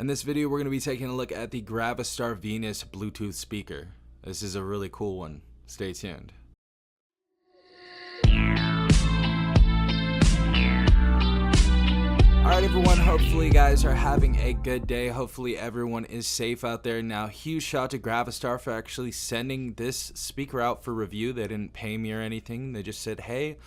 In this video, we're going to be taking a look at the GravaStar Venus Bluetooth speaker. This is a really cool one. Stay tuned. Alright everyone, hopefully you guys are having a good day. Hopefully everyone is safe out there. Now, huge shout out to GravaStar for actually sending this speaker out for review. They didn't pay me or anything. They just said, hey,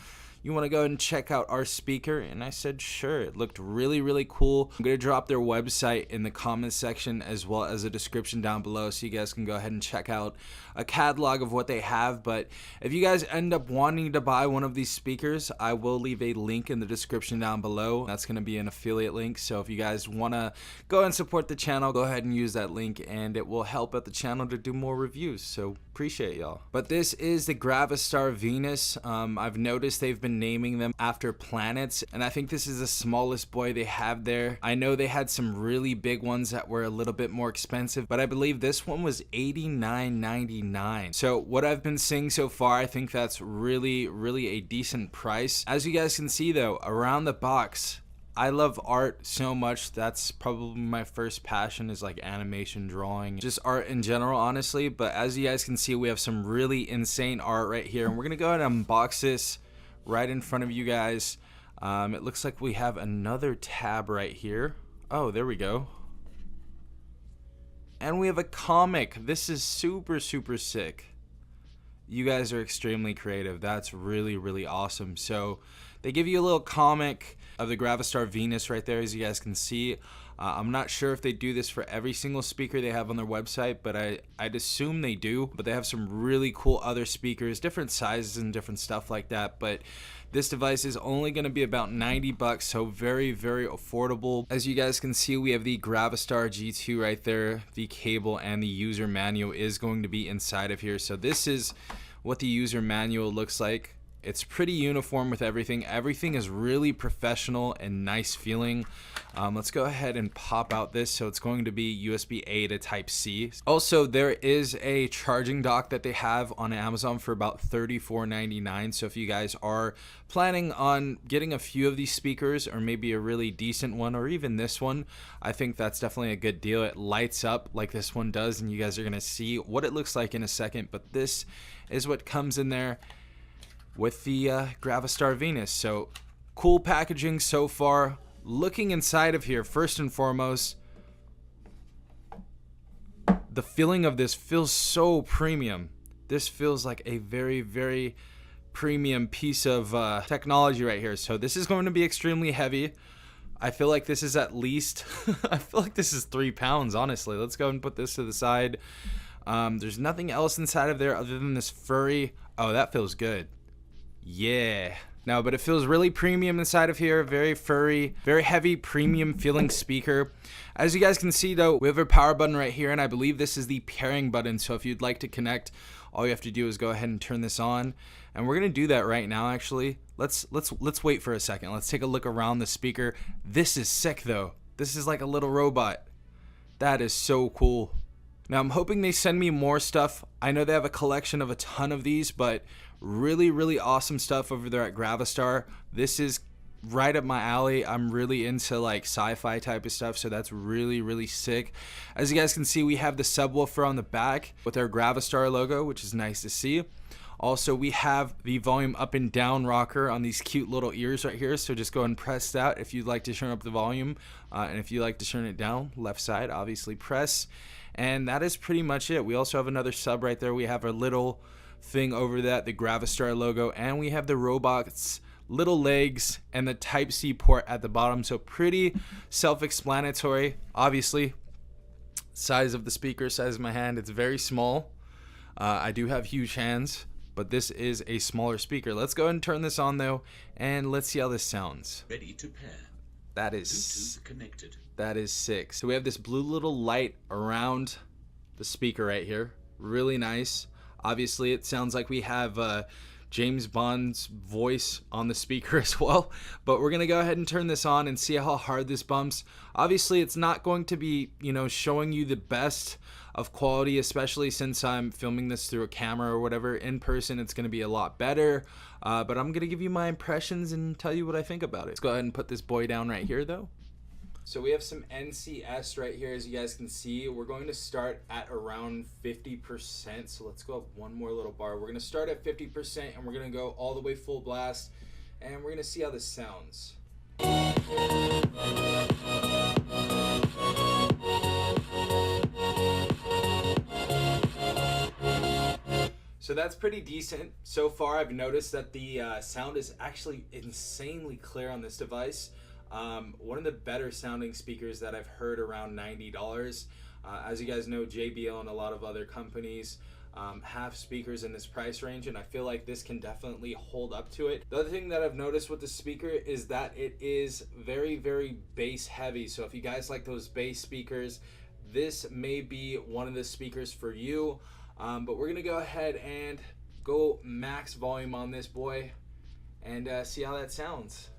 you want to go and check out our speaker? And I said, sure. It looked really cool. I'm going to drop their website in the comments section as well as a description down below so you guys can go ahead and check out a catalog of what they have. But if you guys end up wanting to buy one of these speakers, I will leave a link in the description down below. That's going to be an affiliate link. So if you guys want to go and support the channel, go ahead and use that link and it will help out the channel to do more reviews. So appreciate y'all. But this is the GravaStar Venus. I've noticed they've been naming them after planets, and I think this is the smallest boy they have there. I know they had some really big ones that were a little bit more expensive, but I believe this one was $89.99. So what I've been seeing so far, I think that's really a decent price. As you guys can see though, around the box, I love art so much. That's probably my first passion, is like animation, drawing, just art in general, honestly. But as you guys can see, we have some really insane art right here, and we're gonna go ahead and unbox this right in front of you guys. It looks like we have another tab right here. Oh, there we go. And we have a comic. This is super sick. You guys are extremely creative. That's really awesome. So they give you a little comic of the GravaStar Venus right there, as you guys can see. I'm not sure if they do this for every single speaker they have on their website, but I'd assume they do. But they have some really cool other speakers, different sizes and different stuff like that. But this device is only going to be about 90 bucks, so very affordable. As you guys can see, we have the GravaStar G2 right there. The cable and the user manual is going to be inside of here. So this is what the user manual looks like. It's pretty uniform with everything. Everything is really professional and nice feeling. Let's go ahead and pop out this. So it's going to be USB-A to Type-C. Also, there is a charging dock that they have on Amazon for about $34.99. So if you guys are planning on getting a few of these speakers, or maybe a really decent one, or even this one, I think that's definitely a good deal. It lights up like this one does, and you guys are gonna see what it looks like in a second. But this is what comes in there with the GravaStar Venus. So cool packaging so far. Looking inside of here, first and foremost, the feeling of this feels so premium. This feels like a very premium piece of technology right here. So this is going to be extremely heavy. I feel like this is at least I feel like this is 3 pounds, honestly. Let's go and put this to the side. There's nothing else inside of there other than this furry. Oh, that feels good. Yeah. No, but it feels really premium inside of here. Very furry, very heavy, premium feeling speaker. As you guys can see though, we have a power button right here, and I believe this is the pairing button. So if you'd like to connect, all you have to do is go ahead and turn this on. And we're gonna do that right now actually. Let's wait for a second. Let's take a look around the speaker. This is sick though. This is like a little robot. That is so cool. Now I'm hoping they send me more stuff. I know they have a collection of a ton of these, but really awesome stuff over there at GravaStar. This is right up my alley. I'm really into like sci-fi type of stuff, so that's really sick. As you guys can see, we have the subwoofer on the back with our GravaStar logo, which is nice to see. Also, we have the volume up and down rocker on these cute little ears right here, so just go and press that if you'd like to turn up the volume, and if you'd like to turn it down, left side, obviously press. And that is pretty much it. We also have another sub right there. We have our little thing over that, the GravaStar logo, and we have the robot's little legs and the Type-C port at the bottom. So pretty self-explanatory. Obviously, size of the speaker, size of my hand, it's very small. I do have huge hands, but this is a smaller speaker. Let's go ahead and turn this on though, and let's see how this sounds. Ready to pair. That is Bluetooth connected. That is sick. So we have this blue little light around the speaker right here. Really nice. Obviously, it sounds like we have James Bond's voice on the speaker as well. But we're going to go ahead and turn this on and see how hard this bumps. Obviously, it's not going to be, showing you the best of quality, especially since I'm filming this through a camera or whatever. In person, it's going to be a lot better. But I'm going to give you my impressions and tell you what I think about it. Let's go ahead and put this boy down right here, though. So we have some NCS right here, as you guys can see. We're going to start at around 50%. So let's go up one more little bar. We're going to start at 50% and we're going to go all the way full blast. And we're going to see how this sounds. So that's pretty decent. So far, I've noticed that the sound is actually insanely clear on this device. One of the better sounding speakers that I've heard around $90. As you guys know, JBL and a lot of other companies have speakers in this price range, and I feel like this can definitely hold up to it. The other thing that I've noticed with the speaker is that it is very, very bass heavy. So if you guys like those bass speakers, this may be one of the speakers for you. But we're gonna go ahead and go max volume on this boy and see how that sounds.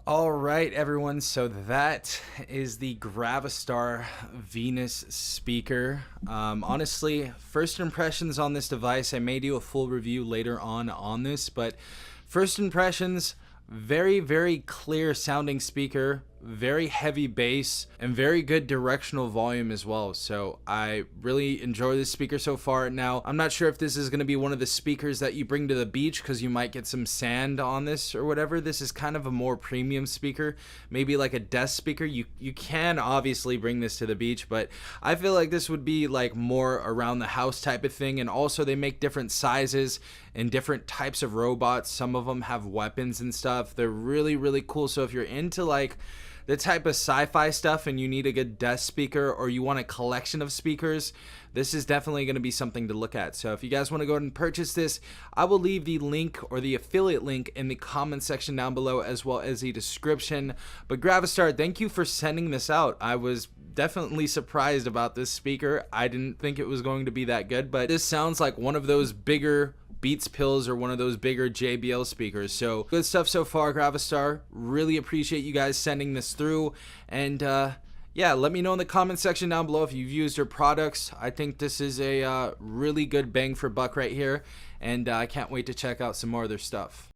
Alright everyone, so that is the GravaStar Venus speaker. Honestly, first impressions on this device, I may do a full review later on this, but first impressions, very, very clear sounding speaker, very heavy bass, and very good directional volume as well. So I really enjoy this speaker so far. Now, I'm not sure if this is going to be one of the speakers that you bring to the beach because you might get some sand on this or whatever. This is kind of a more premium speaker, maybe like a desk speaker. You can obviously bring this to the beach, but I feel like this would be like more around the house type of thing. And also they make different sizes and different types of robots. Some of them have weapons and stuff. They're really, really cool. So if you're into like the type of sci-fi stuff and you need a good desk speaker, or you want a collection of speakers, this is definitely going to be something to look at. So if you guys want to go ahead and purchase this, I will leave the link or the affiliate link in the comment section down below, as well as the description. But GravaStar, thank you for sending this out. I was definitely surprised about this speaker. I didn't think it was going to be that good, but this sounds like one of those bigger Beats Pills or one of those bigger JBL speakers. So good stuff so far, GravaStar. Really appreciate you guys sending this through. And yeah, let me know in the comment section down below if you've used your products. I think this is a really good bang for buck right here, and I can't wait to check out some more of their stuff.